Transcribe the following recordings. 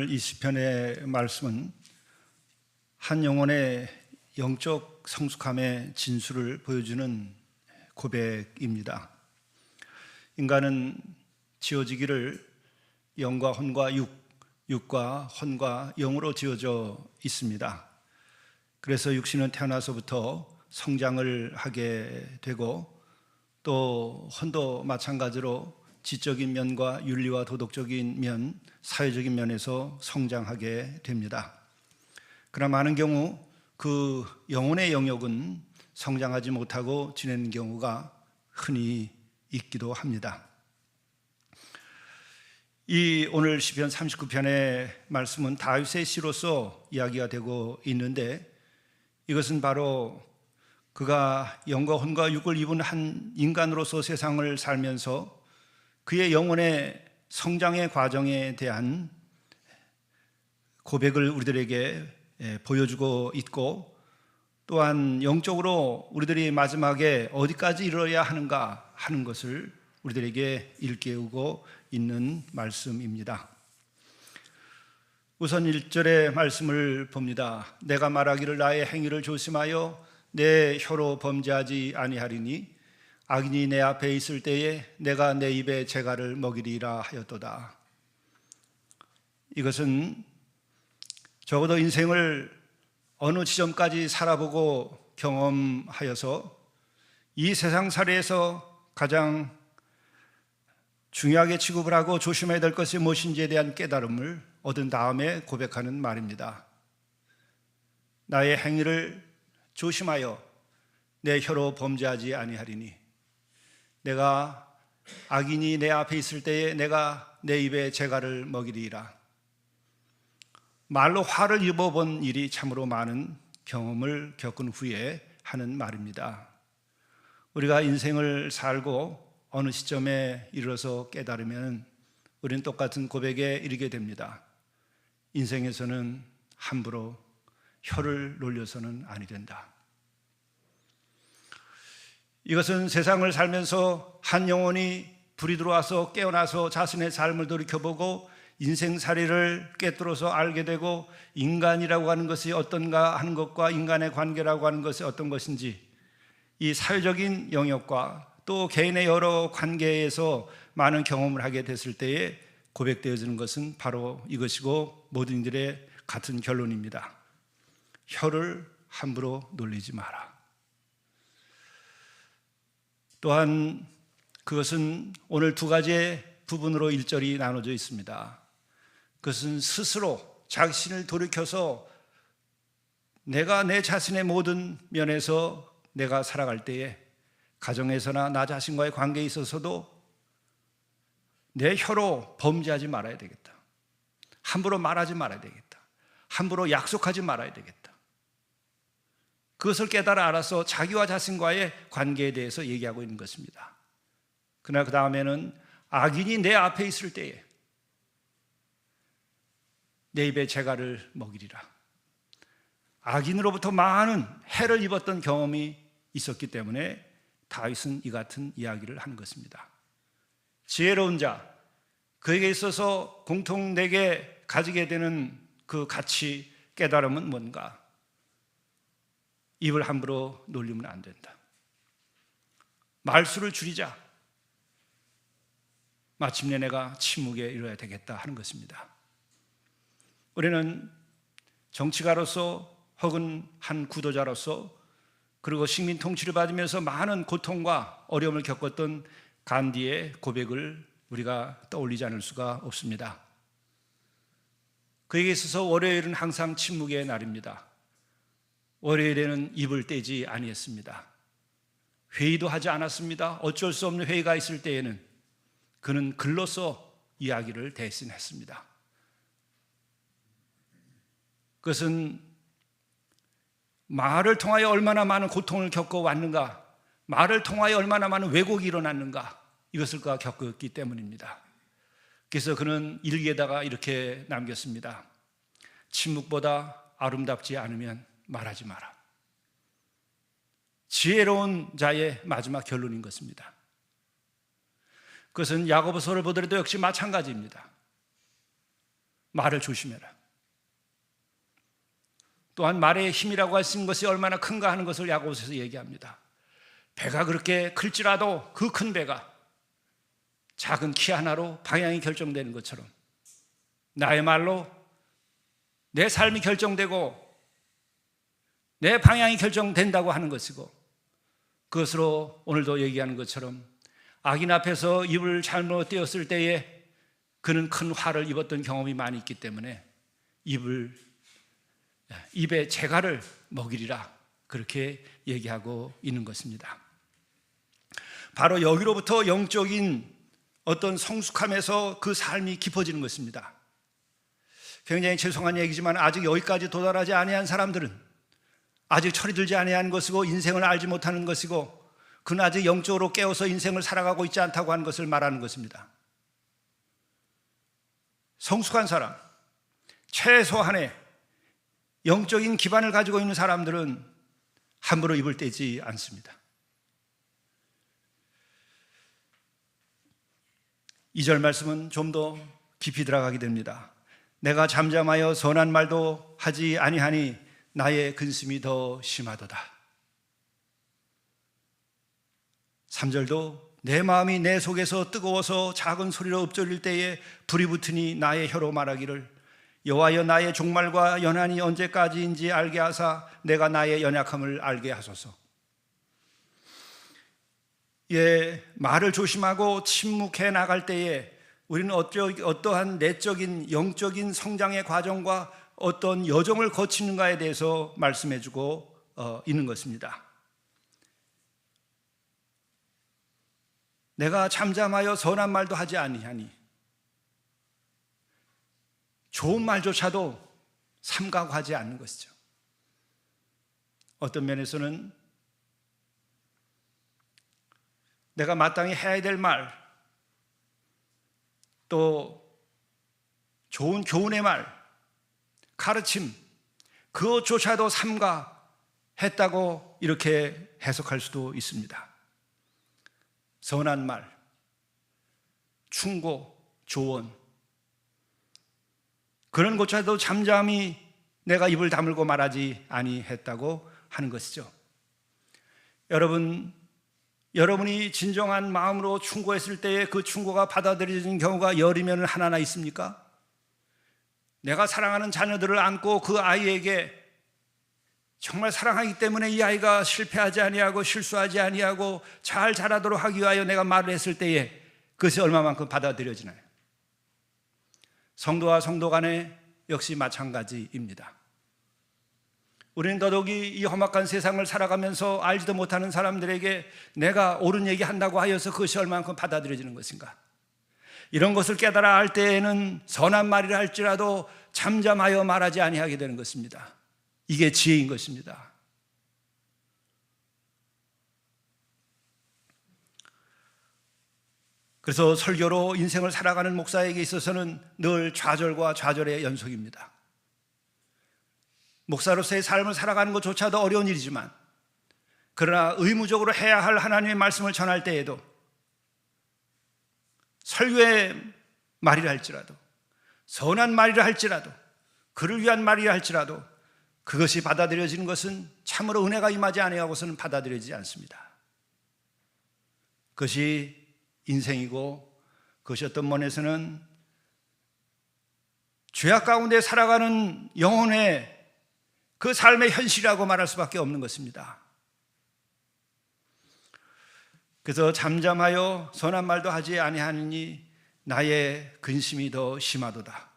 오늘 이 시편의 말씀은 한 영혼의 영적 성숙함의 진수를 보여주는 고백입니다. 인간은 지어지기를 영과 혼과 육과 혼과 영으로 지어져 있습니다. 그래서 육신은 태어나서부터 성장을 하게 되고 또 혼도 마찬가지로 지적인 면과 윤리와 도덕적인 면, 사회적인 면에서 성장하게 됩니다. 그러나 많은 경우 그 영혼의 영역은 성장하지 못하고 지내는 경우가 흔히 있기도 합니다. 이 오늘 시편 39편의 말씀은 다윗의 시로서 이야기가 되고 있는데, 이것은 바로 그가 영과 혼과 육을 입은 한 인간으로서 세상을 살면서 그의 영혼의 성장의 과정에 대한 고백을 우리들에게 보여주고 있고, 또한 영적으로 우리들이 마지막에 어디까지 이르러야 하는가 하는 것을 우리들에게 일깨우고 있는 말씀입니다. 우선 1절의 말씀을 봅니다. 내가 말하기를 나의 행위를 조심하여 내 혀로 범죄하지 아니하리니 악인이 내 앞에 있을 때에 내가 내 입에 재갈을 먹이리라 하였도다. 이것은 적어도 인생을 어느 지점까지 살아보고 경험하여서 이 세상살이에서 가장 중요하게 취급을 하고 조심해야 될 것이 무엇인지에 대한 깨달음을 얻은 다음에 고백하는 말입니다. 나의 행위를 조심하여 내 혀로 범죄하지 아니하리니 내가 악인이 내 앞에 있을 때에 내가 내 입에 재갈을 먹이리라. 말로 화를 입어본 일이 참으로 많은 경험을 겪은 후에 하는 말입니다. 우리가 인생을 살고 어느 시점에 이르러서 깨달으면 우리는 똑같은 고백에 이르게 됩니다. 인생에서는 함부로 혀를 놀려서는 아니 된다. 이것은 세상을 살면서 한 영혼이 불이 들어와서 깨어나서 자신의 삶을 돌이켜보고 인생살이를 꿰뚫어서 알게 되고, 인간이라고 하는 것이 어떤가 하는 것과 인간의 관계라고 하는 것이 어떤 것인지, 이 사회적인 영역과 또 개인의 여러 관계에서 많은 경험을 하게 됐을 때에 고백되어지는 것은 바로 이것이고, 모든 이들의 같은 결론입니다. 혀를 함부로 놀리지 마라. 또한 그것은 오늘 두 가지의 부분으로 1절이 나눠져 있습니다. 그것은 스스로 자신을 돌이켜서 내가 내 자신의 모든 면에서 내가 살아갈 때에 가정에서나 나 자신과의 관계에 있어서도 내 혀로 범죄하지 말아야 되겠다. 함부로 말하지 말아야 되겠다. 함부로 약속하지 말아야 되겠다. 그것을 깨달아 알아서 자기와 자신과의 관계에 대해서 얘기하고 있는 것입니다. 그러나 그 다음에는 악인이 내 앞에 있을 때에 내 입에 재갈을 먹이리라. 악인으로부터 많은 해를 입었던 경험이 있었기 때문에 다윗은 이 같은 이야기를 하는 것입니다. 지혜로운 자, 그에게 있어서 공통되게 가지게 되는 그 가치, 깨달음은 뭔가? 입을 함부로 놀리면 안 된다. 말수를 줄이자. 마침내 내가 침묵에 이르러야 되겠다 하는 것입니다. 우리는 정치가로서 혹은 한 구도자로서, 그리고 식민 통치를 받으면서 많은 고통과 어려움을 겪었던 간디의 고백을 우리가 떠올리지 않을 수가 없습니다. 그에게 있어서 월요일은 항상 침묵의 날입니다. 월요일에는 입을 떼지 아니했습니다. 회의도 하지 않았습니다. 어쩔 수 없는 회의가 있을 때에는 그는 글로써 이야기를 대신했습니다. 그것은 말을 통하여 얼마나 많은 고통을 겪어왔는가, 말을 통하여 얼마나 많은 왜곡이 일어났는가, 이것을 그가 겪었기 때문입니다. 그래서 그는 일기에다가 이렇게 남겼습니다. 침묵보다 아름답지 않으면 말하지 마라. 지혜로운 자의 마지막 결론인 것입니다. 그것은 야고보서를 보더라도 역시 마찬가지입니다. 말을 조심해라. 또한 말의 힘이라고 하신 것이 얼마나 큰가 하는 것을 야고보서에서 얘기합니다. 배가 그렇게 클지라도 그 큰 배가 작은 키 하나로 방향이 결정되는 것처럼 나의 말로 내 삶이 결정되고 내 방향이 결정된다고 하는 것이고, 그것으로 오늘도 얘기하는 것처럼 악인 앞에서 입을 잘못 떼었을 때에 그는 큰 화를 입었던 경험이 많이 있기 때문에 입에 재갈을 먹이리라, 그렇게 얘기하고 있는 것입니다. 바로 여기로부터 영적인 어떤 성숙함에서 그 삶이 깊어지는 것입니다. 굉장히 죄송한 얘기지만 아직 여기까지 도달하지 아니한 사람들은 아직 철이 들지 아니한 것이고 인생을 알지 못하는 것이고 그는 아직 영적으로 깨어서 인생을 살아가고 있지 않다고 하는 것을 말하는 것입니다. 성숙한 사람, 최소한의 영적인 기반을 가지고 있는 사람들은 함부로 입을 떼지 않습니다. 2절 말씀은 좀 더 깊이 들어가게 됩니다. 내가 잠잠하여 선한 말도 하지 아니하니 나의 근심이 더 심하도다. 3절도 내 마음이 내 속에서 뜨거워서 작은 소리로 읊조릴 때에 불이 붙으니 나의 혀로 말하기를 여호와여 나의 종말과 연한이 언제까지인지 알게 하사 내가 나의 연약함을 알게 하소서. 말을 조심하고 침묵해 나갈 때에 우리는 어떠한 내적인 영적인 성장의 과정과 어떤 여정을 거치는가에 대해서 말씀해 주고 있는 것입니다. 내가 잠잠하여 선한 말도 하지 아니하니, 좋은 말조차도 삼가고 하지 않는 것이죠. 어떤 면에서는 내가 마땅히 해야 될 말, 또 좋은 교훈의 말, 가르침, 그것조차도 삼가했다고 이렇게 해석할 수도 있습니다. 선한 말, 충고, 조언, 그런 것조차도 잠잠히 내가 입을 다물고 말하지 아니했다고 하는 것이죠. 여러분이 진정한 마음으로 충고했을 때에 그 충고가 받아들여지는 경우가 열이면 하나나 있습니까? 내가 사랑하는 자녀들을 안고 그 아이에게 정말 사랑하기 때문에 이 아이가 실패하지 아니하고 실수하지 아니하고 잘 자라도록 하기 위하여 내가 말을 했을 때에 그것이 얼마만큼 받아들여지나요? 성도와 성도 간에 역시 마찬가지입니다. 우리는 더더욱이 이 험악한 세상을 살아가면서 알지도 못하는 사람들에게 내가 옳은 얘기한다고 하여서 그것이 얼마만큼 받아들여지는 것인가? 이런 것을 깨달아 알 때에는 선한 말이라 할지라도 잠잠하여 말하지 아니하게 되는 것입니다. 이게 지혜인 것입니다. 그래서 설교로 인생을 살아가는 목사에게 있어서는 늘 좌절과 좌절의 연속입니다. 목사로서의 삶을 살아가는 것조차도 어려운 일이지만, 그러나 의무적으로 해야 할 하나님의 말씀을 전할 때에도 설교의 말이라 할지라도, 선한 말이라 할지라도, 그를 위한 말이라 할지라도 그것이 받아들여지는 것은 참으로 은혜가 임하지 아니하고서는 받아들여지지 않습니다. 그것이 인생이고, 그것이 어떤 면에서는 죄악 가운데 살아가는 영혼의 그 삶의 현실이라고 말할 수밖에 없는 것입니다. 그래서 잠잠하여 선한 말도 하지 아니하느니 나의 근심이 더 심하도다.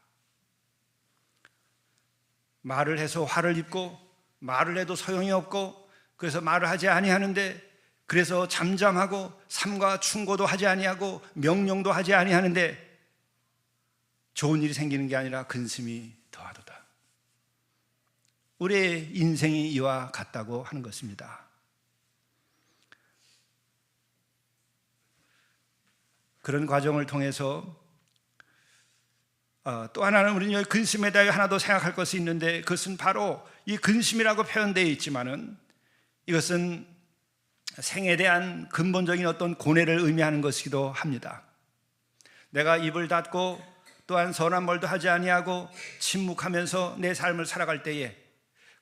말을 해서 화를 입고 말을 해도 소용이 없고, 그래서 말을 하지 아니하는데, 그래서 잠잠하고 삼가 충고도 하지 아니하고 명령도 하지 아니하는데 좋은 일이 생기는 게 아니라 근심이 더하도다. 우리의 인생이 이와 같다고 하는 것입니다. 그런 과정을 통해서 또 하나는 우리는 여기 근심에 대해 하나 더 생각할 것이 있는데, 그것은 바로 이 근심이라고 표현되어 있지만은 이것은 생에 대한 근본적인 어떤 고뇌를 의미하는 것이기도 합니다. 내가 입을 닫고 또한 선한 말도 하지 아니하고 침묵하면서 내 삶을 살아갈 때에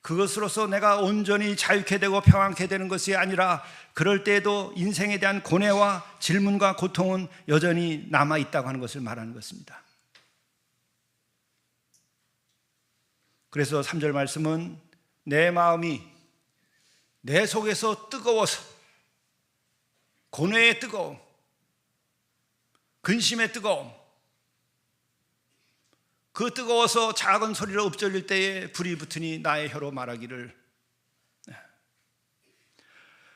그것으로서 내가 온전히 자유케 되고 평안케 되는 것이 아니라 그럴 때에도 인생에 대한 고뇌와 질문과 고통은 여전히 남아있다고 하는 것을 말하는 것입니다. 그래서 3절 말씀은 내 마음이 내 속에서 뜨거워서 고뇌의 뜨거움, 근심의 뜨거움, 그 뜨거워서 작은 소리로 읊조릴 때에 불이 붙으니 나의 혀로 말하기를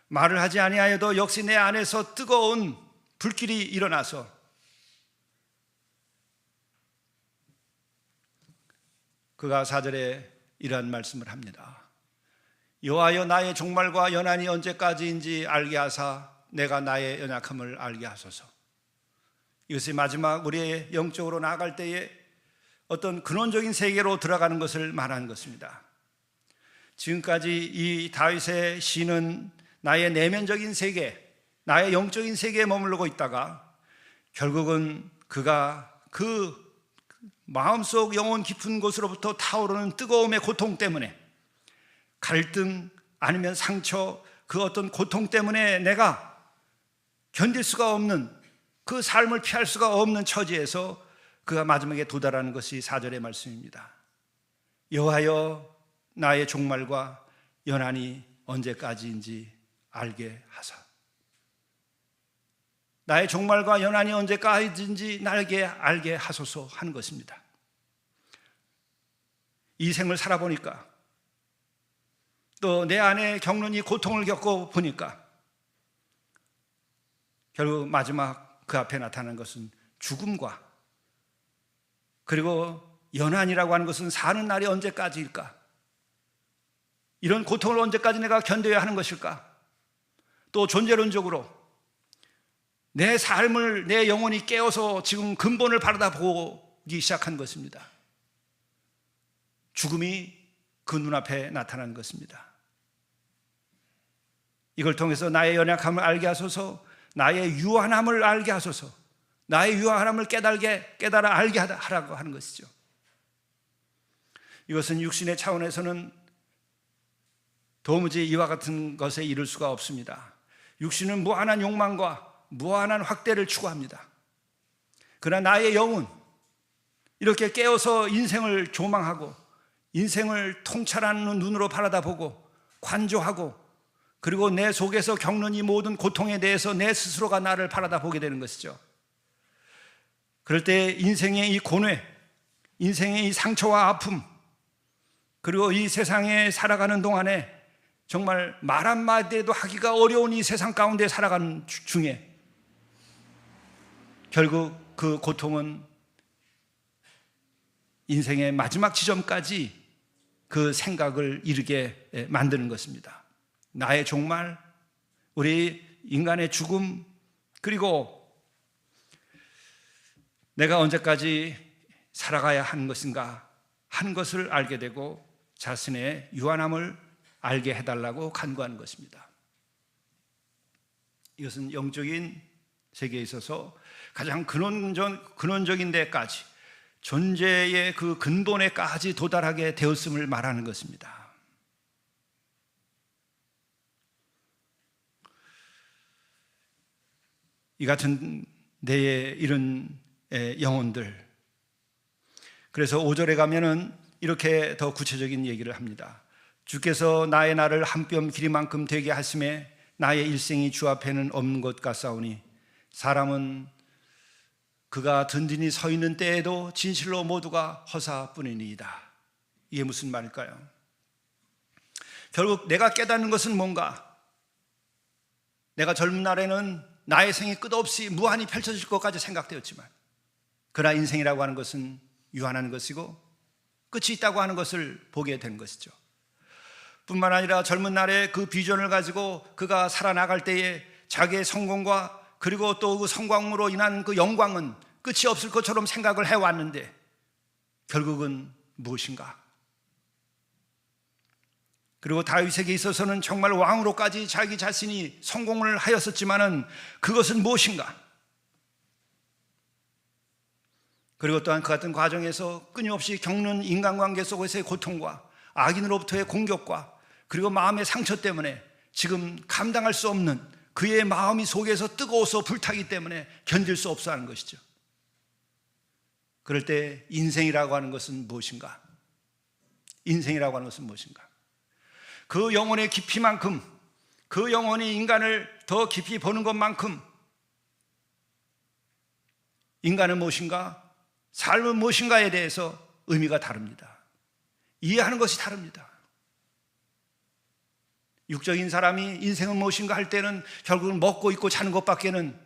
말을 하지 아니하여도 역시 내 안에서 뜨거운 불길이 일어나서 그가 4절에 이러한 말씀을 합니다. 여호와여 나의 종말과 연한이 언제까지인지 알게 하사 내가 나의 연약함을 알게 하소서. 이것이 마지막 우리의 영적으로 나아갈 때에 어떤 근원적인 세계로 들어가는 것을 말하는 것입니다. 지금까지 이 다윗의 시는 나의 내면적인 세계, 나의 영적인 세계에 머무르고 있다가 결국은 그가 그 마음속 영혼 깊은 곳으로부터 타오르는 뜨거움의 고통 때문에 갈등 아니면 상처, 그 어떤 고통 때문에 내가 견딜 수가 없는 그 삶을 피할 수가 없는 처지에서 그가 마지막에 도달하는 것이 4절의 말씀입니다. 여호와여 나의 종말과 연한이 언제까지인지 알게 하사. 나의 종말과 연한이 언제까지인지 나에게 알게 하소서 하는 것입니다. 이 생을 살아보니까 또 내 안에 겪는 이 고통을 겪어 보니까 결국 마지막 그 앞에 나타나는 것은 죽음과 그리고 연한이라고 하는 것은 사는 날이 언제까지일까? 이런 고통을 언제까지 내가 견뎌야 하는 것일까? 또 존재론적으로 내 삶을 내 영혼이 깨어서 지금 근본을 바라보기 시작한 것입니다. 죽음이 그 눈앞에 나타나는 것입니다. 이걸 통해서 나의 연약함을 알게 하소서, 나의 유한함을 알게 하소서, 나의 유한함을 깨달아 알게 하라고 하는 것이죠. 이것은 육신의 차원에서는 도무지 이와 같은 것에 이를 수가 없습니다. 육신은 무한한 욕망과 무한한 확대를 추구합니다. 그러나 나의 영은 이렇게 깨어서 인생을 조망하고 인생을 통찰하는 눈으로 바라다보고 관조하고 그리고 내 속에서 겪는 이 모든 고통에 대해서 내 스스로가 나를 바라다보게 되는 것이죠. 그럴 때 인생의 이 고뇌, 인생의 이 상처와 아픔, 그리고 이 세상에 살아가는 동안에 정말 말 한마디도 하기가 어려운 이 세상 가운데 살아가는 중에 결국 그 고통은 인생의 마지막 지점까지 그 생각을 이르게 만드는 것입니다. 나의 종말, 우리 인간의 죽음, 그리고 내가 언제까지 살아가야 하는 것인가 하는 것을 알게 되고 자신의 유한함을 알게 해달라고 간구하는 것입니다. 이것은 영적인 세계에 있어서 가장 근원적인 데까지 존재의 그 근본에까지 도달하게 되었음을 말하는 것입니다. 이 같은 데에 이런 영혼들, 그래서 5절에 가면은 이렇게 더 구체적인 얘기를 합니다. 주께서 나의 날을 한 뼘 길이만큼 되게 하심에 나의 일생이 주 앞에는 없는 것 같사오니 사람은 그가 든든히 서 있는 때에도 진실로 모두가 허사뿐이니이다. 이게 무슨 말일까요? 결국 내가 깨닫는 것은 뭔가, 내가 젊은 날에는 나의 생이 끝없이 무한히 펼쳐질 것까지 생각되었지만 그러나 인생이라고 하는 것은 유한한 것이고 끝이 있다고 하는 것을 보게 된 것이죠. 뿐만 아니라 젊은 날에 그 비전을 가지고 그가 살아나갈 때에 자기의 성공과 그리고 또 그 성공으로 인한 그 영광은 끝이 없을 것처럼 생각을 해왔는데 결국은 무엇인가? 그리고 다윗에게 있어서는 정말 왕으로까지 자기 자신이 성공을 하였었지만은 그것은 무엇인가? 그리고 또한 그 같은 과정에서 끊임없이 겪는 인간관계 속에서의 고통과 악인으로부터의 공격과 그리고 마음의 상처 때문에 지금 감당할 수 없는 그의 마음이 속에서 뜨거워서 불타기 때문에 견딜 수 없어 하는 것이죠. 그럴 때 인생이라고 하는 것은 무엇인가? 인생이라고 하는 것은 무엇인가? 그 영혼의 깊이만큼, 그 영혼이 인간을 더 깊이 보는 것만큼 인간은 무엇인가? 삶은 무엇인가에 대해서 의미가 다릅니다. 이해하는 것이 다릅니다. 육적인 사람이 인생은 무엇인가 할 때는 결국은 먹고 입고 자는 것밖에는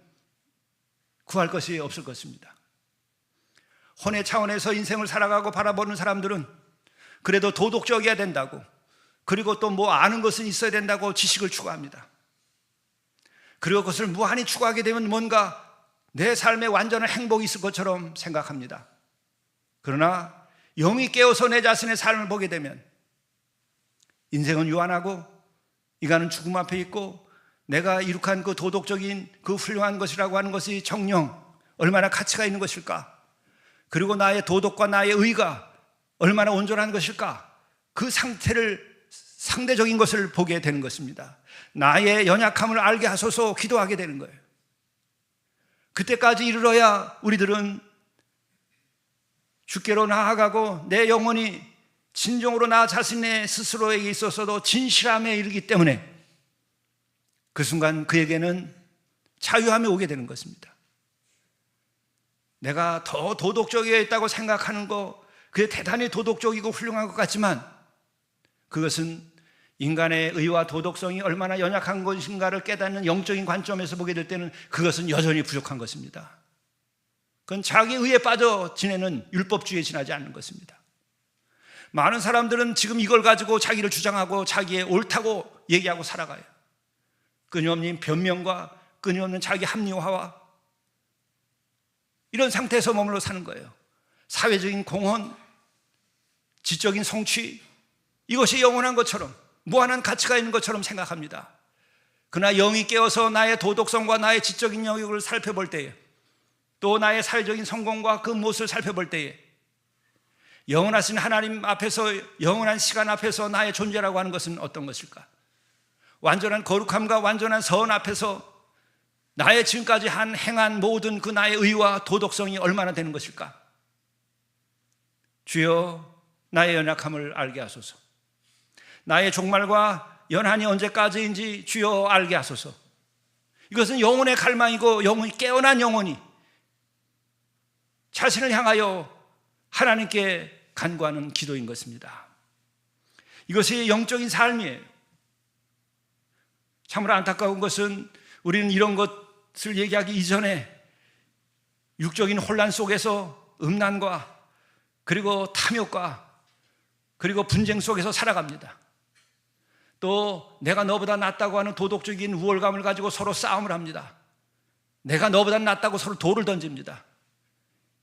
구할 것이 없을 것입니다. 혼의 차원에서 인생을 살아가고 바라보는 사람들은 그래도 도덕적이어야 된다고, 그리고 또 뭐 아는 것은 있어야 된다고 지식을 추구합니다. 그리고 그것을 무한히 추구하게 되면 뭔가 내 삶에 완전한 행복이 있을 것처럼 생각합니다. 그러나 영이 깨어서 내 자신의 삶을 보게 되면 인생은 유한하고 인간은 죽음 앞에 있고 내가 이룩한 그 도덕적인 그 훌륭한 것이라고 하는 것이 정녕 얼마나 가치가 있는 것일까? 그리고 나의 도덕과 나의 의가 얼마나 온전한 것일까? 그 상태를, 상대적인 것을 보게 되는 것입니다. 나의 연약함을 알게 하소서 기도하게 되는 거예요. 그때까지 이르러야 우리들은 주께로 나아가고 내 영혼이 진정으로 나 자신의 스스로에게 있어서도 진실함에 이르기 때문에 그 순간 그에게는 자유함이 오게 되는 것입니다. 내가 더 도덕적이어 있다고 생각하는 거, 그게 대단히 도덕적이고 훌륭한 것 같지만 그것은 인간의 의와 도덕성이 얼마나 연약한 것인가를 깨닫는 영적인 관점에서 보게 될 때는 그것은 여전히 부족한 것입니다. 그건 자기 의에 빠져 지내는 율법주의에 지나지 않는 것입니다. 많은 사람들은 지금 이걸 가지고 자기를 주장하고 자기의 옳다고 얘기하고 살아가요. 끊임없는 변명과 끊임없는 자기 합리화와 이런 상태에서 머물러 사는 거예요. 사회적인 공헌, 지적인 성취, 이것이 영원한 것처럼 무한한 가치가 있는 것처럼 생각합니다. 그러나 영이 깨어서 나의 도덕성과 나의 지적인 영역을 살펴볼 때에, 또 나의 사회적인 성공과 그 모습을 살펴볼 때에 영원하신 하나님 앞에서, 영원한 시간 앞에서 나의 존재라고 하는 것은 어떤 것일까? 완전한 거룩함과 완전한 선 앞에서 나의 지금까지 행한 모든 그 나의 의와 도덕성이 얼마나 되는 것일까? 주여, 나의 연약함을 알게 하소서. 나의 종말과 연한이 언제까지인지 주여 알게 하소서. 이것은 영혼의 갈망이고 영혼이 깨어난 영혼이 자신을 향하여 하나님께 간구하는 기도인 것입니다. 이것이 영적인 삶이에요. 참으로 안타까운 것은 우리는 이런 것을 얘기하기 이전에 육적인 혼란 속에서 음란과 그리고 탐욕과 그리고 분쟁 속에서 살아갑니다. 또 내가 너보다 낫다고 하는 도덕적인 우월감을 가지고 서로 싸움을 합니다. 내가 너보다 낫다고 서로 돌을 던집니다.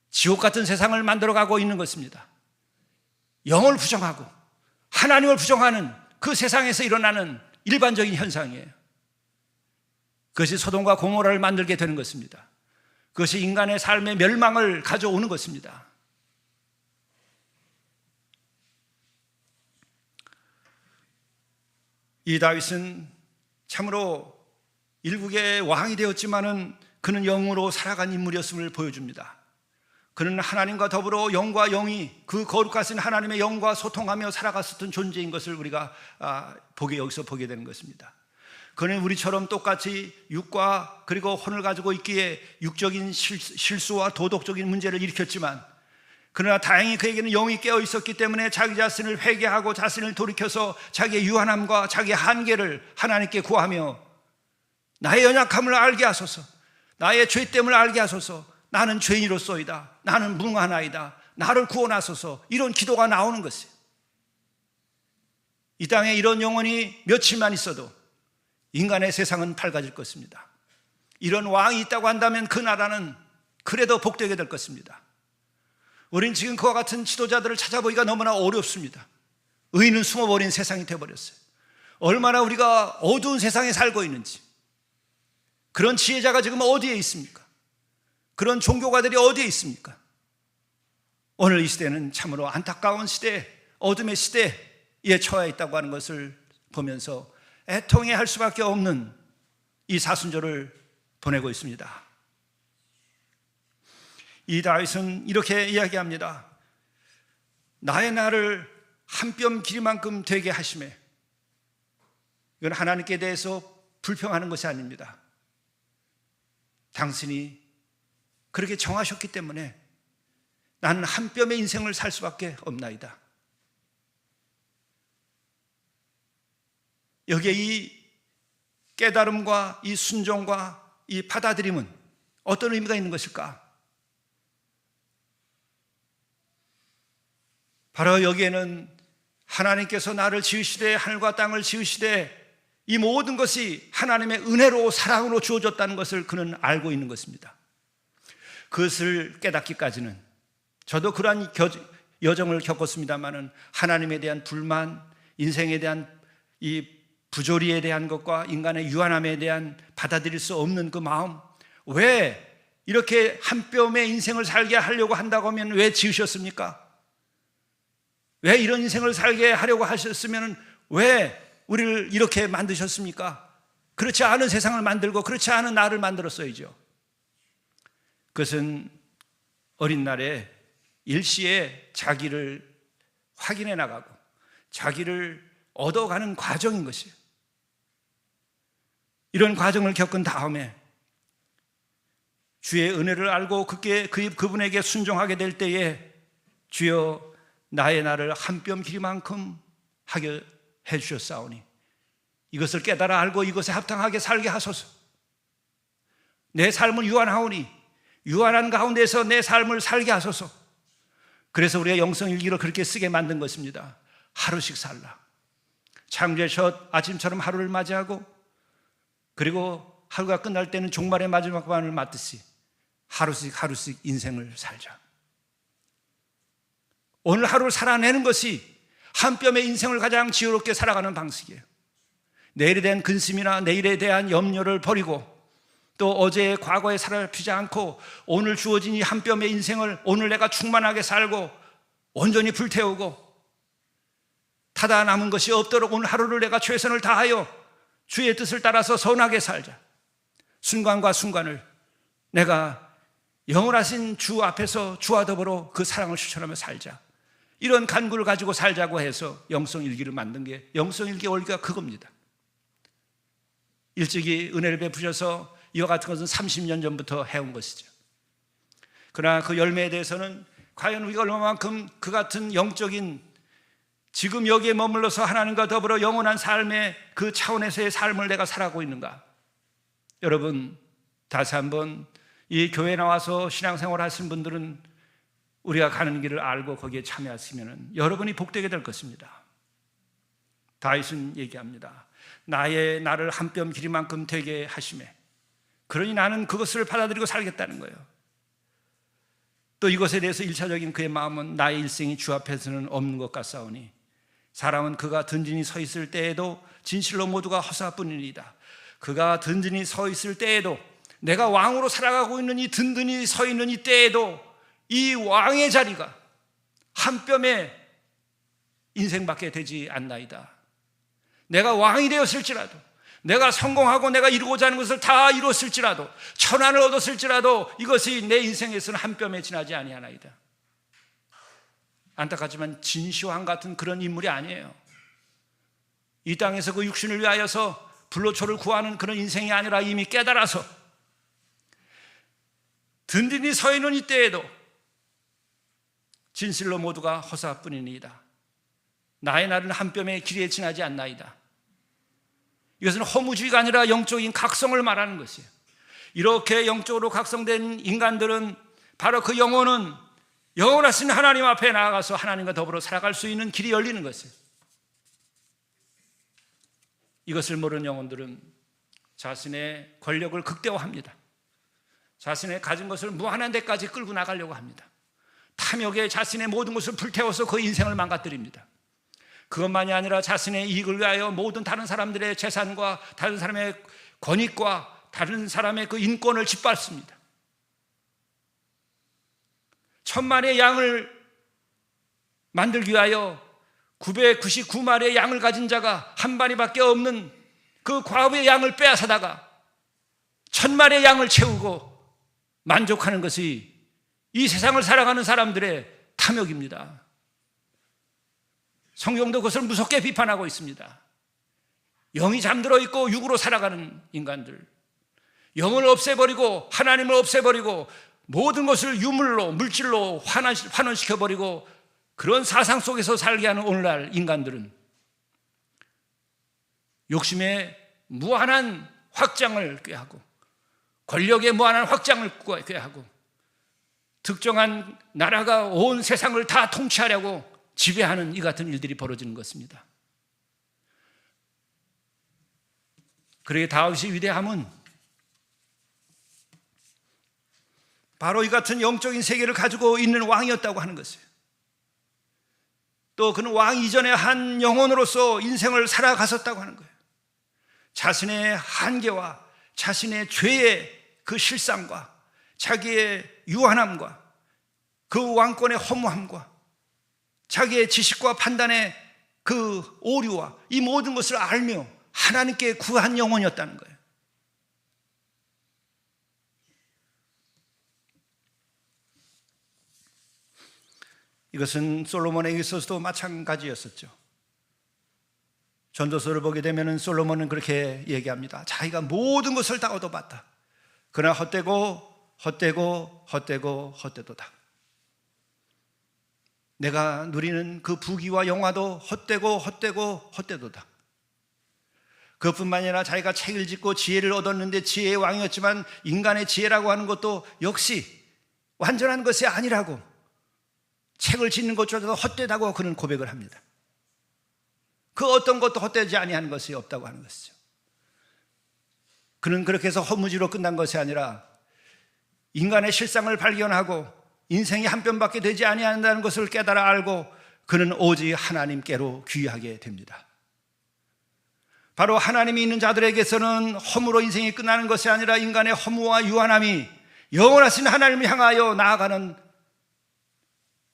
지옥 같은 세상을 만들어가고 있는 것입니다. 영을 부정하고 하나님을 부정하는 그 세상에서 일어나는 일반적인 현상이에요. 그것이 소돔과 고모라를 만들게 되는 것입니다. 그것이 인간의 삶의 멸망을 가져오는 것입니다. 이 다윗은 참으로 일국의 왕이 되었지만은 그는 영으로 살아간 인물이었음을 보여줍니다. 그는 하나님과 더불어 영과 영이 그 거룩하신 하나님의 영과 소통하며 살아갔었던 존재인 것을 우리가 여기서 보게 되는 것입니다. 그는 우리처럼 똑같이 육과 그리고 혼을 가지고 있기에 육적인 실수와 도덕적인 문제를 일으켰지만, 그러나 다행히 그에게는 영이 깨어 있었기 때문에 자기 자신을 회개하고 자신을 돌이켜서 자기의 유한함과 자기의 한계를 하나님께 구하며 나의 연약함을 알게 하소서, 나의 죄됨을 알게 하소서, 나는 죄인으로소이다, 나는 무능하나이다, 나를 구원하소서, 이런 기도가 나오는 것이에요. 이 땅에 이런 영혼이 며칠만 있어도 인간의 세상은 밝아질 것입니다. 이런 왕이 있다고 한다면 그 나라는 그래도 복되게 될 것입니다. 우린 지금 그와 같은 지도자들을 찾아보기가 너무나 어렵습니다. 의인은 숨어버린 세상이 되어버렸어요. 얼마나 우리가 어두운 세상에 살고 있는지. 그런 지혜자가 지금 어디에 있습니까? 그런 종교가들이 어디에 있습니까? 오늘 이 시대는 참으로 안타까운 시대, 어둠의 시대에 처해 있다고 하는 것을 보면서 애통해할 수밖에 없는 이 사순절을 보내고 있습니다. 이 다윗은 이렇게 이야기합니다. 나의 날을 한 뼘 길이만큼 되게 하심에, 이건 하나님께 대해서 불평하는 것이 아닙니다. 당신이 그렇게 정하셨기 때문에 나는 한 뼘의 인생을 살 수밖에 없나이다. 여기에 이 깨달음과 이 순종과 이 받아들임은 어떤 의미가 있는 것일까? 바로 여기에는 하나님께서 나를 지으시되 하늘과 땅을 지으시되 이 모든 것이 하나님의 은혜로 사랑으로 주어졌다는 것을 그는 알고 있는 것입니다. 그것을 깨닫기까지는 저도 그러한 여정을 겪었습니다마는 하나님에 대한 불만, 인생에 대한 이 부조리에 대한 것과 인간의 유한함에 대한 받아들일 수 없는 그 마음, 왜 이렇게 한 뼘의 인생을 살게 하려고 한다고 하면 왜 지으셨습니까? 왜 이런 인생을 살게 하려고 하셨으면 왜 우리를 이렇게 만드셨습니까? 그렇지 않은 세상을 만들고 그렇지 않은 나를 만들었어야죠. 그것은 어린 날에 일시에 자기를 확인해 나가고 자기를 얻어가는 과정인 것이에요. 이런 과정을 겪은 다음에 주의 은혜를 알고 그분에게 순종하게 될 때에 주여 나의 날을 한 뼘 길이만큼 하게 해주셨사오니 이것을 깨달아 알고 이것에 합당하게 살게 하소서. 내 삶을 유한하오니 유한한 가운데서 내 삶을 살게 하소서. 그래서 우리가 영성일기를 그렇게 쓰게 만든 것입니다. 하루씩 살라. 창조의 첫 아침처럼 하루를 맞이하고 그리고 하루가 끝날 때는 종말의 마지막 밤을 맞듯이 하루씩 인생을 살자. 오늘 하루를 살아내는 것이 한 뼘의 인생을 가장 지혜롭게 살아가는 방식이에요. 내일에 대한 근심이나 내일에 대한 염려를 버리고 또 어제의 과거에 살아피지 않고 오늘 주어진 이 한 뼘의 인생을 오늘 내가 충만하게 살고 온전히 불태우고 타다 남은 것이 없도록 오늘 하루를 내가 최선을 다하여 주의 뜻을 따라서 선하게 살자. 순간과 순간을 내가 영원하신 주 앞에서 주와 더불어 그 사랑을 실천하며 살자. 이런 간구를 가지고 살자고 해서 영성일기를 만든 게 영성일기 원리가 그겁니다. 일찍이 은혜를 베푸셔서 이와 같은 것은 30년 전부터 해온 것이죠. 그러나 그 열매에 대해서는 과연 우리가 얼마만큼 그 같은 영적인 지금 여기에 머물러서 하나님과 더불어 영원한 삶의 그 차원에서의 삶을 내가 살아가고 있는가? 여러분, 다시 한번 이 교회에 나와서 신앙생활 하신 분들은 우리가 가는 길을 알고 거기에 참여하시면 여러분이 복되게 될 것입니다. 다윗은 얘기합니다. 나의 나를 한 뼘 길이만큼 되게 하심에 그러니 나는 그것을 받아들이고 살겠다는 거예요. 또 이것에 대해서 일차적인 그의 마음은 나의 일생이 주 앞에서는 없는 것 같사오니 사람은 그가 든든히 서 있을 때에도 진실로 모두가 허사뿐이니이다. 그가 든든히 서 있을 때에도 내가 왕으로 살아가고 있는 이 든든히 서 있는 이 때에도 이 왕의 자리가 한 뼘의 인생밖에 되지 않나이다. 내가 왕이 되었을지라도 내가 성공하고 내가 이루고자 하는 것을 다 이뤘을지라도 천안을 얻었을지라도 이것이 내 인생에서는 한 뼘에 지나지 아니하나이다. 안타깝지만 진시황 같은 그런 인물이 아니에요. 이 땅에서 그 육신을 위하여서 불로초를 구하는 그런 인생이 아니라 이미 깨달아서 든든히 서 있는 이때에도 진실로 모두가 허사뿐이니이다. 나의 날은 한 뼘의 길이에 지나지 않나이다. 이것은 허무주의가 아니라 영적인 각성을 말하는 것이에요. 이렇게 영적으로 각성된 인간들은 바로 그 영혼은 영원하신 하나님 앞에 나아가서 하나님과 더불어 살아갈 수 있는 길이 열리는 것이에요. 이것을 모르는 영혼들은 자신의 권력을 극대화합니다. 자신의 가진 것을 무한한 데까지 끌고 나가려고 합니다. 탐욕에 자신의 모든 것을 불태워서 그 인생을 망가뜨립니다. 그것만이 아니라 자신의 이익을 위하여 모든 다른 사람들의 재산과 다른 사람의 권익과 다른 사람의 그 인권을 짓밟습니다. 천만의 양을 만들기 위하여 999마리의 양을 가진 자가 한 마리밖에 없는 그 과부의 양을 빼앗아다가 1000마리의 양을 채우고 만족하는 것이 이 세상을 살아가는 사람들의 탐욕입니다. 성경도 그것을 무섭게 비판하고 있습니다. 영이 잠들어 있고 육으로 살아가는 인간들, 영을 없애버리고 하나님을 없애버리고 모든 것을 유물로, 물질로 환원시켜버리고 그런 사상 속에서 살게 하는 오늘날 인간들은 욕심의 무한한 확장을 꾀하고 권력의 무한한 확장을 꾀하고 특정한 나라가 온 세상을 다 통치하려고 지배하는 이 같은 일들이 벌어지는 것입니다. 그러기에 다윗의 위대함은 바로 이 같은 영적인 세계를 가지고 있는 왕이었다고 하는 것이에요. 또 그는 왕 이전에 한 영혼으로서 인생을 살아갔었다고 하는 거예요. 자신의 한계와 자신의 죄의 그 실상과 자기의 유한함과 그 왕권의 허무함과 자기의 지식과 판단의 그 오류와 이 모든 것을 알며 하나님께 구한 영혼이었다는 거예요. 이것은 솔로몬에게 있어서도 마찬가지였었죠. 전도서를 보게 되면 솔로몬은 그렇게 얘기합니다. 자기가 모든 것을 다 얻어봤다. 그러나 헛되도다. 내가 누리는 그 부귀와 영화도 헛되도다. 그것뿐만 아니라 자기가 책을 짓고 지혜를 얻었는데 지혜의 왕이었지만 인간의 지혜라고 하는 것도 역시 완전한 것이 아니라고, 책을 짓는 것조차도 헛되다고 그는 고백을 합니다. 그 어떤 것도 헛되지 아니하는 것이 없다고 하는 것이죠. 그는 그렇게 해서 허무지로 끝난 것이 아니라 인간의 실상을 발견하고 인생이 한 편밖에 되지 아니한다는 것을 깨달아 알고 그는 오직 하나님께로 귀하게 됩니다. 바로 하나님이 있는 자들에게서는 허무로 인생이 끝나는 것이 아니라 인간의 허무와 유한함이 영원하신 하나님을 향하여 나아가는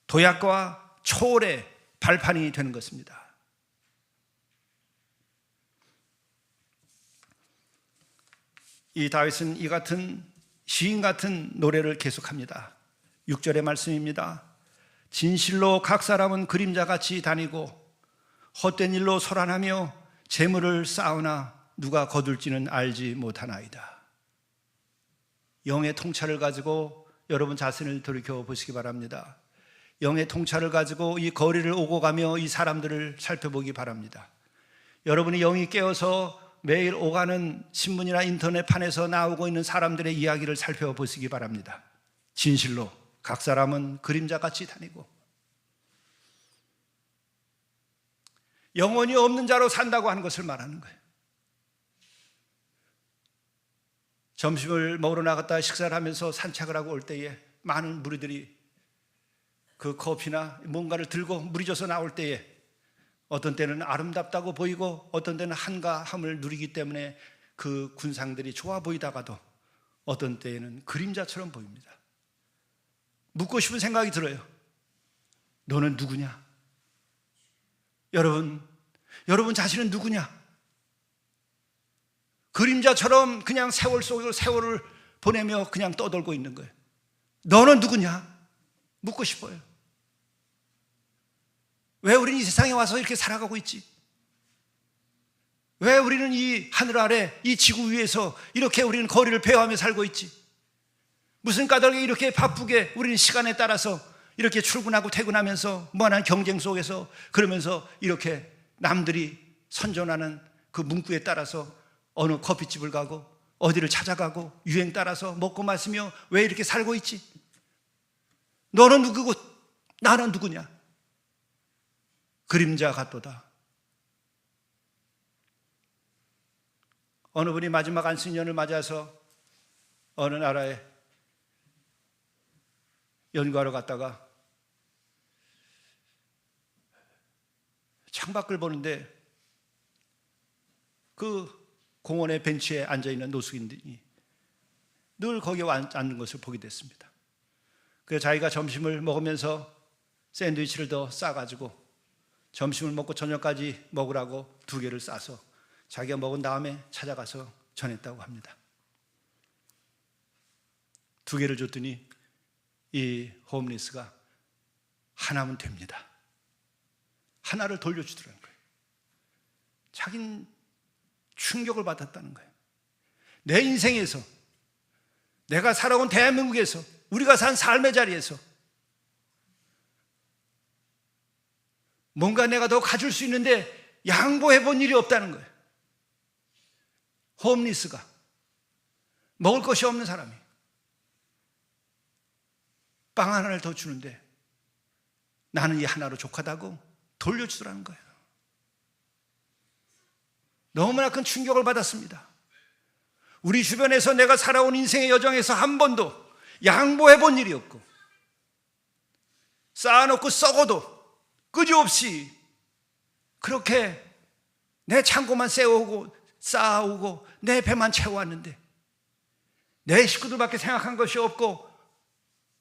도약과 초월의 발판이 되는 것입니다. 이 다윗은 이 같은 시인 같은 노래를 계속합니다. 6절의 말씀입니다. 진실로 각 사람은 그림자같이 다니고 헛된 일로 소란하며 재물을 쌓으나 누가 거둘지는 알지 못하나이다. 영의 통찰을 가지고 여러분 자신을 돌이켜보시기 바랍니다. 영의 통찰을 가지고 이 거리를 오고 가며 이 사람들을 살펴보기 바랍니다. 여러분이 영이 깨어서 매일 오가는 신문이나 인터넷판에서 나오고 있는 사람들의 이야기를 살펴보시기 바랍니다. 진실로 각 사람은 그림자같이 다니고 영혼이 없는 자로 산다고 하는 것을 말하는 거예요. 점심을 먹으러 나갔다 식사를 하면서 산책을 하고 올 때에 많은 무리들이 그 커피나 뭔가를 들고 무리져서 나올 때에 어떤 때는 아름답다고 보이고 어떤 때는 한가함을 누리기 때문에 그 군상들이 좋아 보이다가도 어떤 때에는 그림자처럼 보입니다. 묻고 싶은 생각이 들어요. 너는 누구냐? 여러분 자신은 누구냐? 그림자처럼 그냥 세월 속으로 세월을 보내며 그냥 떠돌고 있는 거예요. 너는 누구냐? 묻고 싶어요. 왜 우리는 이 세상에 와서 이렇게 살아가고 있지? 왜 우리는 이 하늘 아래 이 지구 위에서 이렇게 우리는 거리를 배워하며 살고 있지? 무슨 까닭에 이렇게 바쁘게 우리는 시간에 따라서 이렇게 출근하고 퇴근하면서 무한한 경쟁 속에서 그러면서 이렇게 남들이 선전하는 그 문구에 따라서 어느 커피집을 가고 어디를 찾아가고 유행 따라서 먹고 마시며 왜 이렇게 살고 있지? 너는 누구고 나는 누구냐? 그림자 같도다. 어느 분이 마지막 안식년을 맞아서 어느 나라에 연구하러 갔다가 창밖을 보는데 그 공원의 벤치에 앉아있는 노숙인들이 늘 거기에 앉는 것을 보게 됐습니다. 그래서 자기가 점심을 먹으면서 샌드위치를 더 싸가지고 점심을 먹고 저녁까지 먹으라고 2개를 싸서 자기가 먹은 다음에 찾아가서 전했다고 합니다. 2개를 줬더니 이 홈리스가 하나면 됩니다. 하나를 돌려주더라는 거예요. 자기는 충격을 받았다는 거예요. 내 인생에서, 내가 살아온 대한민국에서, 우리가 산 삶의 자리에서 뭔가 내가 더 가질 수 있는데 양보해 본 일이 없다는 거예요. 홈리스가, 먹을 것이 없는 사람이 빵 하나를 더 주는데 나는 이 하나로 족하다고 돌려주더라는 거예요. 너무나 큰 충격을 받았습니다. 우리 주변에서 내가 살아온 인생의 여정에서 한 번도 양보해 본 일이 없고, 쌓아놓고 썩어도 끄지없이 그렇게 내 창고만 세우고 쌓아오고 내 배만 채워왔는데, 내 식구들밖에 생각한 것이 없고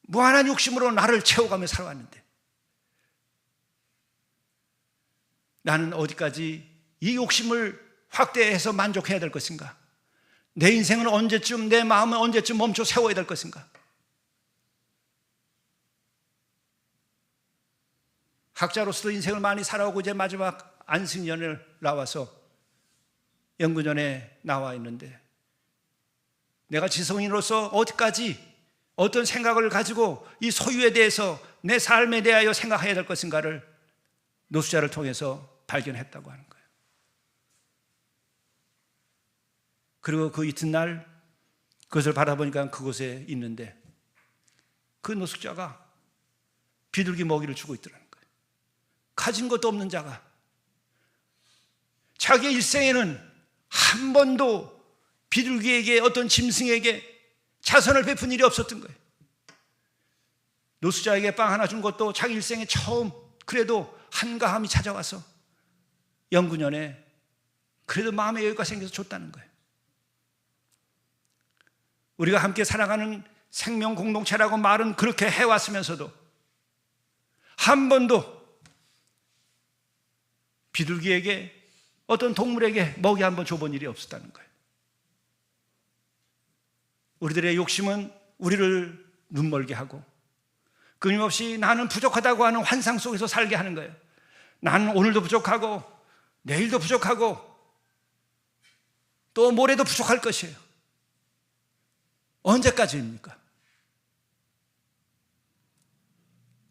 무한한 욕심으로 나를 채워가며 살아왔는데, 나는 어디까지 이 욕심을 확대해서 만족해야 될 것인가? 내 인생은 언제쯤, 내 마음은 언제쯤 멈춰 세워야 될 것인가? 학자로서도 인생을 많이 살아오고 이제 마지막 안식년을 나와서 연구년에 나와 있는데, 내가 지성인으로서 어디까지 어떤 생각을 가지고 이 소유에 대해서 내 삶에 대하여 생각해야 될 것인가를 노숙자를 통해서 발견했다고 하는 거예요. 그리고 그 이튿날 그것을 바라보니까 그곳에 있는데 그 노숙자가 비둘기 먹이를 주고 있더라는 거예요. 가진 것도 없는 자가 자기의 일생에는 한 번도 비둘기에게, 어떤 짐승에게 자선을 베푼 일이 없었던 거예요. 노숙자에게 빵 하나 준 것도 자기 일생에 처음, 그래도 한가함이 찾아와서 연구년에 그래도 마음의 여유가 생겨서 줬다는 거예요. 우리가 함께 살아가는 생명 공동체라고 말은 그렇게 해왔으면서도 한 번도 비둘기에게, 어떤 동물에게 먹이 한번 줘본 일이 없었다는 거예요. 우리들의 욕심은 우리를 눈멀게 하고 끊임없이 나는 부족하다고 하는 환상 속에서 살게 하는 거예요. 나는 오늘도 부족하고 내일도 부족하고 또 모레도 부족할 것이에요. 언제까지입니까?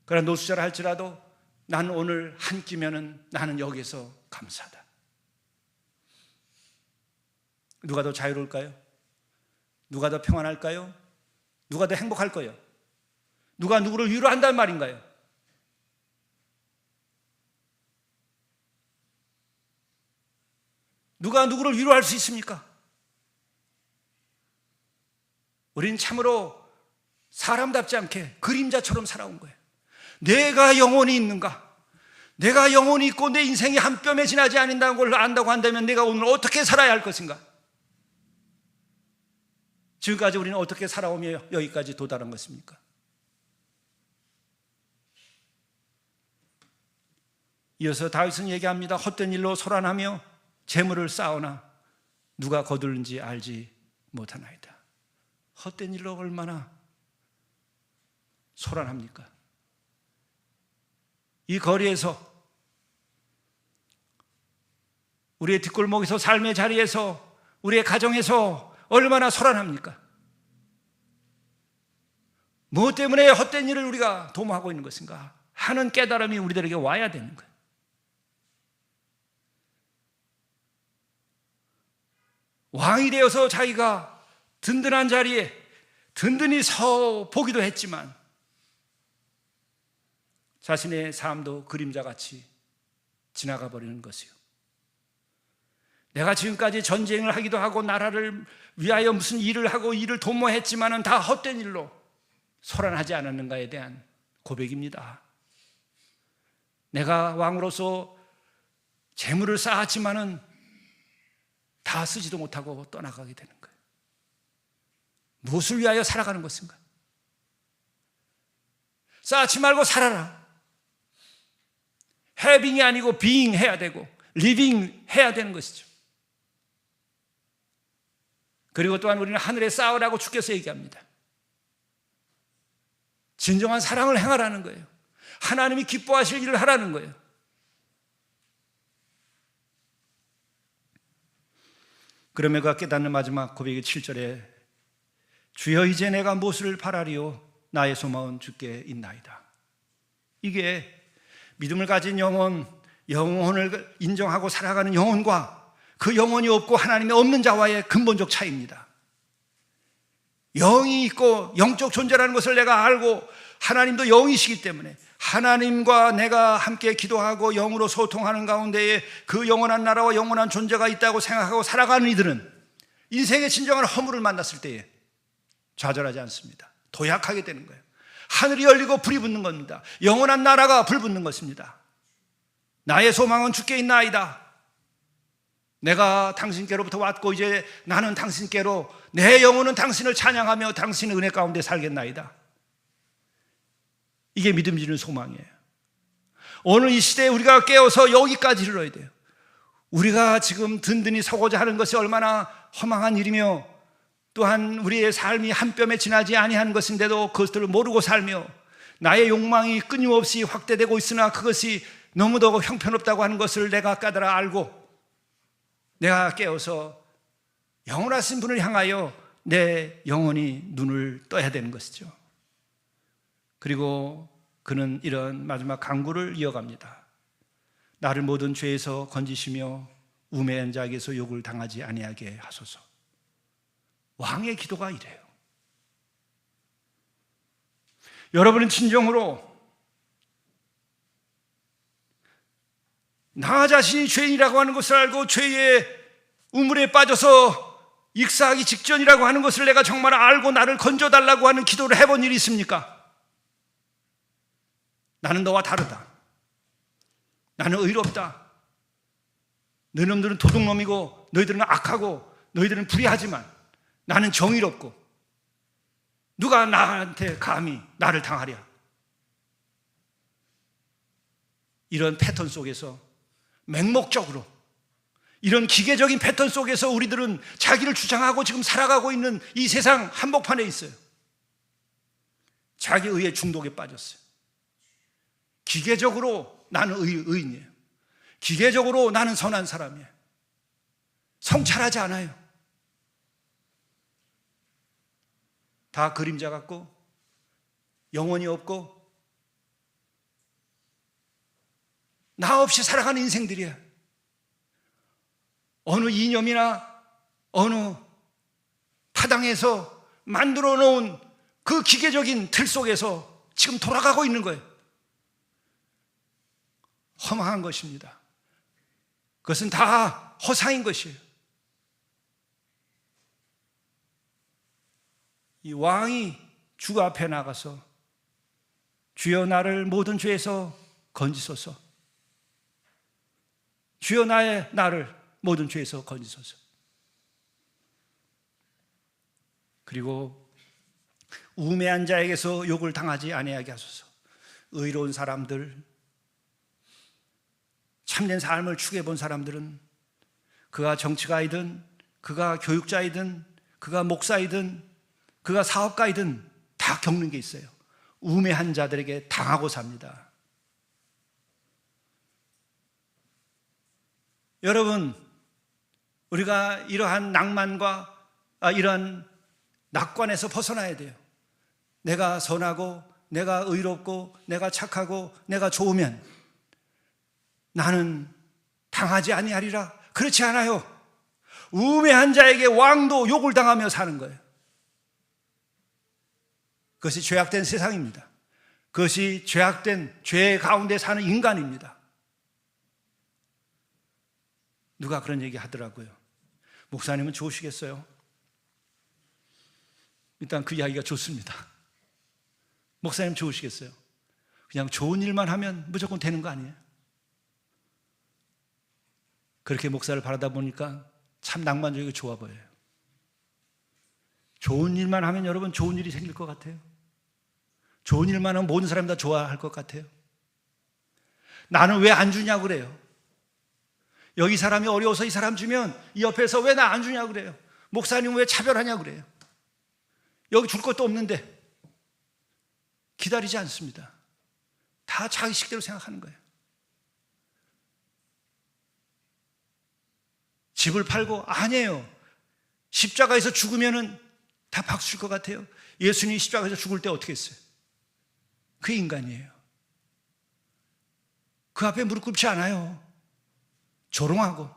그러나 노숙자라 할지라도 나는 오늘 한 끼면은 나는 여기서 감사하다. 누가 더 자유로울까요? 누가 더 평안할까요? 누가 더 행복할까요? 누가 누구를 위로한다는 말인가요? 누가 누구를 위로할 수 있습니까? 우리는 참으로 사람답지 않게 그림자처럼 살아온 거예요. 내가 영혼이 있는가? 내가 영혼이 있고 내 인생이 한 뼘에 지나지 않는다는 걸 안다고 한다면 내가 오늘 어떻게 살아야 할 것인가? 지금까지 우리는 어떻게 살아오며 여기까지 도달한 것입니까? 이어서 다윗은 얘기합니다. 헛된 일로 소란하며 재물을 쌓으나 누가 거두는지 알지 못하나이다. 헛된 일로 얼마나 소란합니까? 이 거리에서, 우리의 뒷골목에서, 삶의 자리에서, 우리의 가정에서 얼마나 소란합니까? 무엇 때문에 헛된 일을 우리가 도모하고 있는 것인가 하는 깨달음이 우리들에게 와야 되는 거예요. 왕이 되어서 자기가 든든한 자리에 든든히 서 보기도 했지만 자신의 삶도 그림자같이 지나가 버리는 것이요. 내가 지금까지 전쟁을 하기도 하고 나라를 위하여 무슨 일을 하고 일을 도모했지만은 다 헛된 일로 소란하지 않았는가에 대한 고백입니다. 내가 왕으로서 재물을 쌓았지만은 다 쓰지도 못하고 떠나가게 되는 거예요. 무엇을 위하여 살아가는 것인가? 쌓지 말고 살아라. having이 아니고 being 해야 되고 living 해야 되는 것이죠. 그리고 또한 우리는 하늘에 쌓으라고 주께서 얘기합니다. 진정한 사랑을 행하라는 거예요. 하나님이 기뻐하실 일을 하라는 거예요. 그러면 그가 깨닫는 마지막 고백의 7절에 주여 이제 내가 무엇을 바라리요 나의 소망은 주께 있나이다. 이게 믿음을 가진 영혼을 인정하고 살아가는 영혼과 그 영혼이 없고 하나님이 없는 자와의 근본적 차이입니다. 영이 있고 영적 존재라는 것을 내가 알고 하나님도 영이시기 때문에 하나님과 내가 함께 기도하고 영으로 소통하는 가운데에 그 영원한 나라와 영원한 존재가 있다고 생각하고 살아가는 이들은 인생의 진정한 허물을 만났을 때에 좌절하지 않습니다. 도약하게 되는 거예요. 하늘이 열리고 불이 붙는 겁니다. 영원한 나라가 불붙는 것입니다. 나의 소망은 주께 있나이다. 내가 당신께로부터 왔고 이제 나는 당신께로, 내 영혼은 당신을 찬양하며 당신의 은혜 가운데 살겠나이다. 이게 믿음 지는 소망이에요. 오늘 이 시대에 우리가 깨어서 여기까지 이르러야 돼요. 우리가 지금 든든히 서고자 하는 것이 얼마나 허망한 일이며 또한 우리의 삶이 한 뼘에 지나지 아니하는 것인데도 그것들을 모르고 살며 나의 욕망이 끊임없이 확대되고 있으나 그것이 너무도 형편없다고 하는 것을 내가 깨달아 알고 내가 깨어서 영원하신 분을 향하여 내 영혼이 눈을 떠야 되는 것이죠. 그리고 그는 이런 마지막 간구를 이어갑니다. 나를 모든 죄에서 건지시며 우매한 자에게서 욕을 당하지 아니하게 하소서. 왕의 기도가 이래요. 여러분은 진정으로 나 자신이 죄인이라고 하는 것을 알고 죄의 우물에 빠져서 익사하기 직전이라고 하는 것을 내가 정말 알고 나를 건져달라고 하는 기도를 해본 일이 있습니까? 나는 너와 다르다. 나는 의롭다. 너희들은 도둑놈이고 너희들은 악하고 너희들은 불의하지만 나는 정의롭고 누가 나한테 감히 나를 당하랴. 이런 패턴 속에서 맹목적으로 이런 기계적인 패턴 속에서 우리들은 자기를 주장하고 지금 살아가고 있는 이 세상 한복판에 있어요. 자기 의의 중독에 빠졌어요. 기계적으로 나는 의인이에요. 기계적으로 나는 선한 사람이에요. 성찰하지 않아요. 다 그림자 같고 영혼이 없고 나 없이 살아가는 인생들이에요. 어느 이념이나 어느 파당에서 만들어 놓은 그 기계적인 틀 속에서 지금 돌아가고 있는 거예요. 허망한 것입니다. 그것은 다 허상인 것이에요. 이 왕이 주 앞에 나가서 주여 나를 모든 죄에서 건지소서. 주여 나를 모든 죄에서 건지소서. 그리고 우매한 자에게서 욕을 당하지 아니하게 하소서. 의로운 사람들, 참된 삶을 추구해 본 사람들은 그가 정치가이든 그가 교육자이든 그가 목사이든 그가 사업가이든 다 겪는 게 있어요. 우매한 자들에게 당하고 삽니다. 여러분, 우리가 이러한 낭만과 이러한 낙관에서 벗어나야 돼요. 내가 선하고 내가 의롭고 내가 착하고 내가 좋으면 나는 당하지 아니하리라. 그렇지 않아요. 우매한 자에게 왕도 욕을 당하며 사는 거예요. 그것이 죄악된 세상입니다. 그것이 죄악된 죄 가운데 사는 인간입니다. 누가 그런 얘기 하더라고요. 목사님은 좋으시겠어요? 일단 그 이야기가 좋습니다. 목사님 좋으시겠어요? 그냥 좋은 일만 하면 무조건 되는 거 아니에요? 그렇게 목사를 바라다 보니까 참 낭만적이고 좋아 보여요. 좋은 일만 하면 여러분 좋은 일이 생길 것 같아요. 좋은 일만 하면 모든 사람이 다 좋아할 것 같아요. 나는 왜 안 주냐고 그래요. 여기 사람이 어려워서 이 사람 주면 이 옆에서 왜 나 안 주냐고 그래요. 목사님 왜 차별하냐고 그래요. 여기 줄 것도 없는데 기다리지 않습니다. 다 자기 식대로 생각하는 거예요. 집을 팔고 아니에요. 십자가에서 죽으면은 다 박수 칠 것 같아요. 예수님이 십자가에서 죽을 때 어떻게 했어요? 그 인간이에요. 그 앞에 무릎 꿇지 않아요. 조롱하고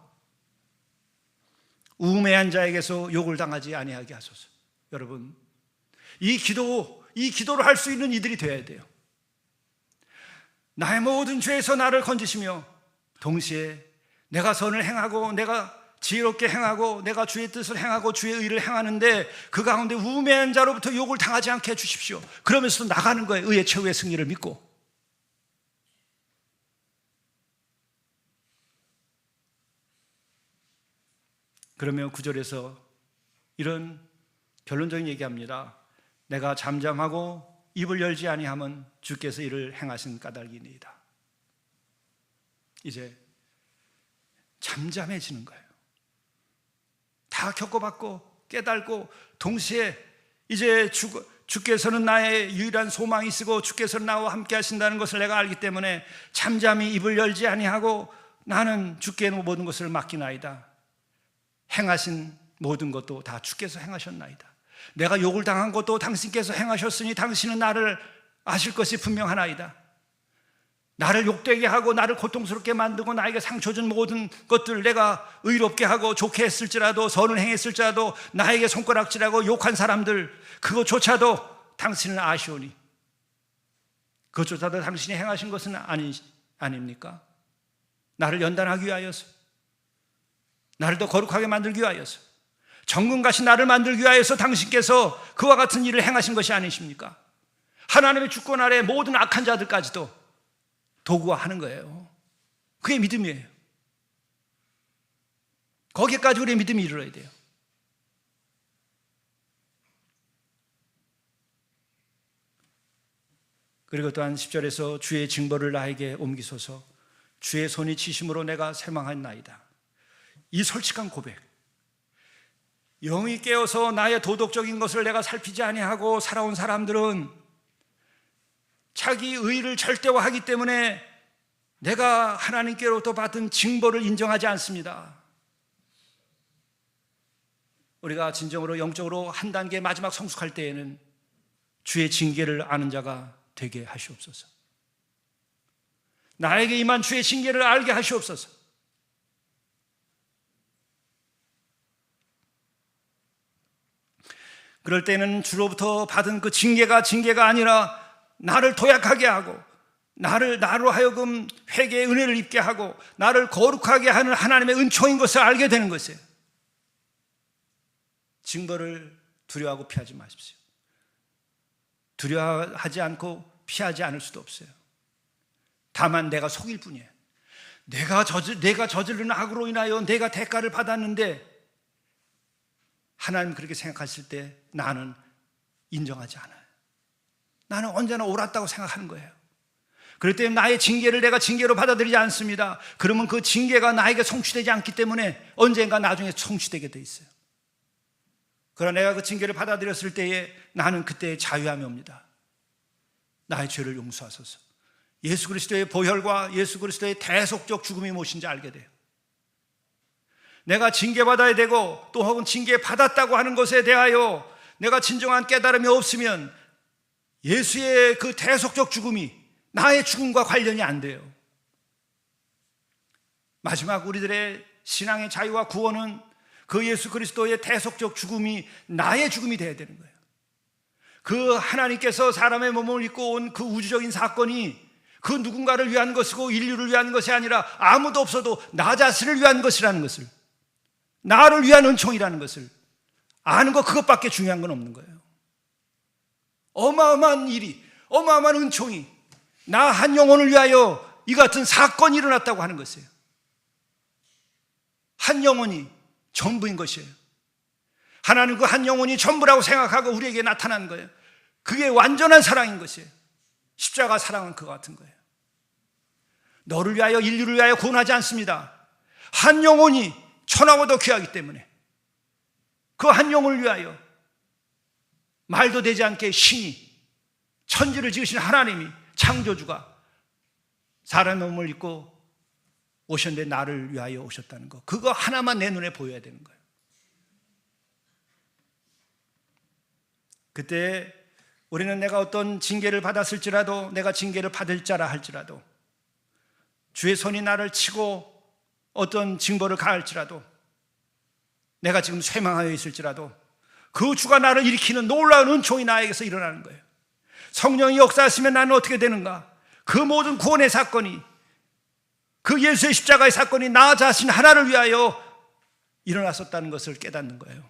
우매한 자에게서 욕을 당하지 아니하게 하소서. 여러분, 이 기도를 할 수 있는 이들이 되어야 돼요. 나의 모든 죄에서 나를 건지시며 동시에 내가 선을 행하고 내가 지혜롭게 행하고 내가 주의 뜻을 행하고 주의 의를 행하는데 그 가운데 우매한 자로부터 욕을 당하지 않게 해주십시오. 그러면서도 나가는 거예요. 의의 최후의 승리를 믿고. 그러면 9절에서 이런 결론적인 얘기합니다. 내가 잠잠하고 입을 열지 아니하면 주께서 이를 행하신 까닭이니이다. 이제 잠잠해지는 거예요. 다 겪어봤고 깨닫고 동시에 이제 주께서는 나의 유일한 소망이 있고 주께서는 나와 함께 하신다는 것을 내가 알기 때문에 잠잠히 입을 열지 아니하고 나는 주께 모든 것을 맡기나이다. 행하신 모든 것도 다 주께서 행하셨나이다. 내가 욕을 당한 것도 당신께서 행하셨으니 당신은 나를 아실 것이 분명하나이다. 나를 욕되게 하고 나를 고통스럽게 만들고 나에게 상처 준 모든 것들 내가 의롭게 하고 좋게 했을지라도 선을 행했을지라도 나에게 손가락질하고 욕한 사람들 그것조차도 당신은 아시오니 그것조차도 당신이 행하신 것은 아닙니까? 나를 연단하기 위하여서 나를 더 거룩하게 만들기 위하여서 정금같이 나를 만들기 위하여서 당신께서 그와 같은 일을 행하신 것이 아니십니까? 하나님의 주권 아래 모든 악한 자들까지도 도구화하는 거예요. 그게 믿음이에요. 거기까지 우리의 믿음이 이르러야 돼요. 그리고 또한 10절에서 주의 징벌을 나에게 옮기소서 주의 손이 치심으로 내가 쇠망하나이다. 이 솔직한 고백, 영이 깨어서 나의 도덕적인 것을 내가 살피지 아니하고 살아온 사람들은 자기 의를 절대화하기 때문에 내가 하나님께로부터 받은 징벌을 인정하지 않습니다. 우리가 진정으로 영적으로 한 단계 마지막 성숙할 때에는 주의 징계를 아는 자가 되게 하시옵소서. 나에게 임한 주의 징계를 알게 하시옵소서. 그럴 때는 주로부터 받은 그 징계가 아니라 나를 도약하게 하고 나로 하여금 회개의 은혜를 입게 하고 나를 거룩하게 하는 하나님의 은총인 것을 알게 되는 것이에요. 징벌을 두려워하고 피하지 마십시오. 두려워하지 않고 피하지 않을 수도 없어요. 다만 내가 속일 뿐이에요. 내가 저지른 악으로 인하여 내가 대가를 받았는데 하나님 그렇게 생각하실 때 나는 인정하지 않아요. 나는 언제나 옳았다고 생각하는 거예요. 그럴 때 나의 징계를 내가 징계로 받아들이지 않습니다. 그러면 그 징계가 나에게 성취되지 않기 때문에 언젠가 나중에 성취되게 돼 있어요. 그러나 내가 그 징계를 받아들였을 때에 나는 그때 자유함이 옵니다. 나의 죄를 용서하소서. 예수 그리스도의 보혈과 예수 그리스도의 대속적 죽음이 무엇인지 알게 돼요. 내가 징계받아야 되고 또 혹은 징계받았다고 하는 것에 대하여 내가 진정한 깨달음이 없으면 예수의 그 대속적 죽음이 나의 죽음과 관련이 안 돼요. 마지막 우리들의 신앙의 자유와 구원은 그 예수 그리스도의 대속적 죽음이 나의 죽음이 되어야 되는 거예요. 그 하나님께서 사람의 몸을 입고 온 그 우주적인 사건이 그 누군가를 위한 것이고 인류를 위한 것이 아니라 아무도 없어도 나 자신을 위한 것이라는 것을, 나를 위한 은총이라는 것을 아는 것, 그것밖에 중요한 건 없는 거예요. 어마어마한 일이, 어마어마한 은총이 나 한 영혼을 위하여 이 같은 사건이 일어났다고 하는 것이에요. 한 영혼이 전부인 것이에요. 하나님 그 한 영혼이 전부라고 생각하고 우리에게 나타난 거예요. 그게 완전한 사랑인 것이에요. 십자가 사랑은 그와 같은 거예요. 너를 위하여, 인류를 위하여 구원하지 않습니다. 한 영혼이 천하보다 귀하기 때문에 그 한 영혼을 위하여 말도 되지 않게 신이, 천지를 지으신 하나님이, 창조주가 사람의 몸을 입고 오셨는데 나를 위하여 오셨다는 거, 그거 하나만 내 눈에 보여야 되는 거예요. 그때 우리는 내가 어떤 징계를 받았을지라도, 내가 징계를 받을 자라 할지라도, 주의 손이 나를 치고 어떤 징벌을 가할지라도, 내가 지금 쇠망하여 있을지라도 그 주가 나를 일으키는 놀라운 은총이 나에게서 일어나는 거예요. 성령이 역사하시면 나는 어떻게 되는가? 그 모든 구원의 사건이, 그 예수의 십자가의 사건이 나 자신 하나를 위하여 일어났었다는 것을 깨닫는 거예요.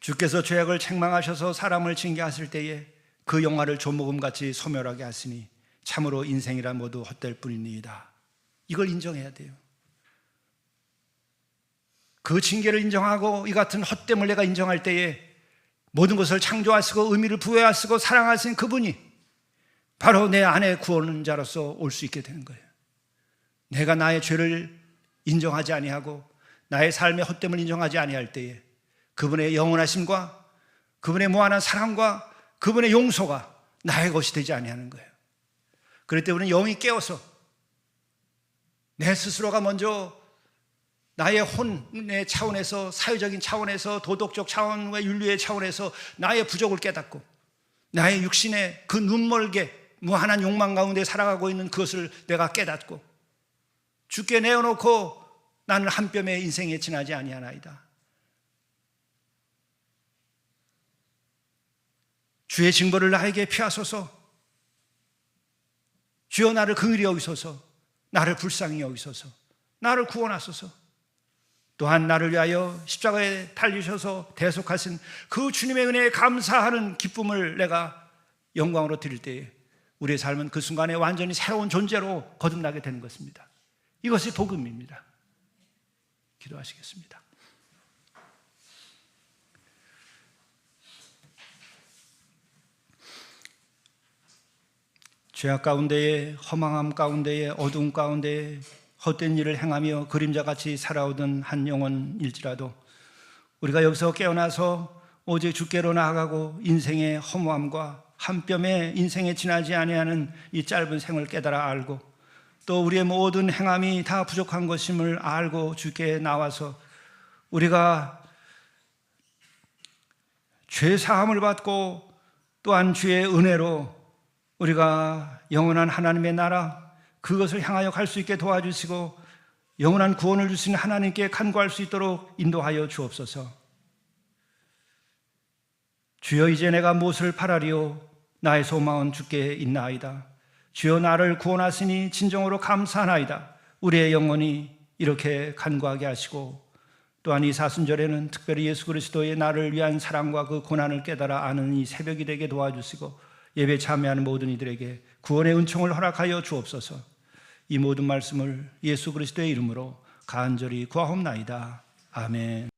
주께서 죄악을 책망하셔서 사람을 징계하실 때에 그 영화를 조목음같이 소멸하게 하시니 참으로 인생이란 모두 헛될 뿐입니다. 이걸 인정해야 돼요. 그 징계를 인정하고 이 같은 헛됨을 내가 인정할 때에 모든 것을 창조하시고 의미를 부여하시고 사랑하신 그분이 바로 내 안에 구원자로서 올 수 있게 되는 거예요. 내가 나의 죄를 인정하지 아니하고 나의 삶의 헛됨을 인정하지 아니할 때에 그분의 영원하심과 그분의 무한한 사랑과 그분의 용서가 나의 것이 되지 아니하는 거예요. 그럴 때 우리는 영이 깨어서 내 스스로가 먼저 나의 혼의 차원에서, 사회적인 차원에서, 도덕적 차원과 윤리의 차원에서 나의 부족을 깨닫고 나의 육신의 그 눈멀게 무한한 욕망 가운데 살아가고 있는 그것을 내가 깨닫고 주께 내어놓고 나는 한 뼘의 인생에 지나지 아니하나이다. 주의 징벌을 나에게 피하소서. 주여 나를 긍휼히 여기소서. 나를 불쌍히 여기소서. 나를 구원하소서. 또한 나를 위하여 십자가에 달리셔서 대속하신 그 주님의 은혜에 감사하는 기쁨을 내가 영광으로 드릴 때에 우리의 삶은 그 순간에 완전히 새로운 존재로 거듭나게 되는 것입니다. 이것이 복음입니다. 기도하시겠습니다. 죄악 가운데에, 허망함 가운데에, 어두움 가운데에 헛된 일을 행하며 그림자같이 살아오던 한 영혼일지라도 우리가 여기서 깨어나서 오직 주께로 나아가고 인생의 허무함과 한 뼘의 인생에 지나지 아니하는 이 짧은 생을 깨달아 알고 또 우리의 모든 행함이 다 부족한 것임을 알고 주께 나와서 우리가 죄 사함을 받고 또한 주의 은혜로 우리가 영원한 하나님의 나라 그것을 향하여 갈 수 있게 도와주시고 영원한 구원을 주시는 하나님께 간구할 수 있도록 인도하여 주옵소서. 주여 이제 내가 무엇을 바라리요? 나의 소망은 주께 있나이다. 주여 나를 구원하시니 진정으로 감사하나이다. 우리의 영혼이 이렇게 간구하게 하시고 또한 이 사순절에는 특별히 예수 그리스도의 나를 위한 사랑과 그 고난을 깨달아 아는 이 새벽이 되게 도와주시고 예배 참여하는 모든 이들에게 구원의 은총을 허락하여 주옵소서. 이 모든 말씀을 예수 그리스도의 이름으로 간절히 구하옵나이다. 아멘.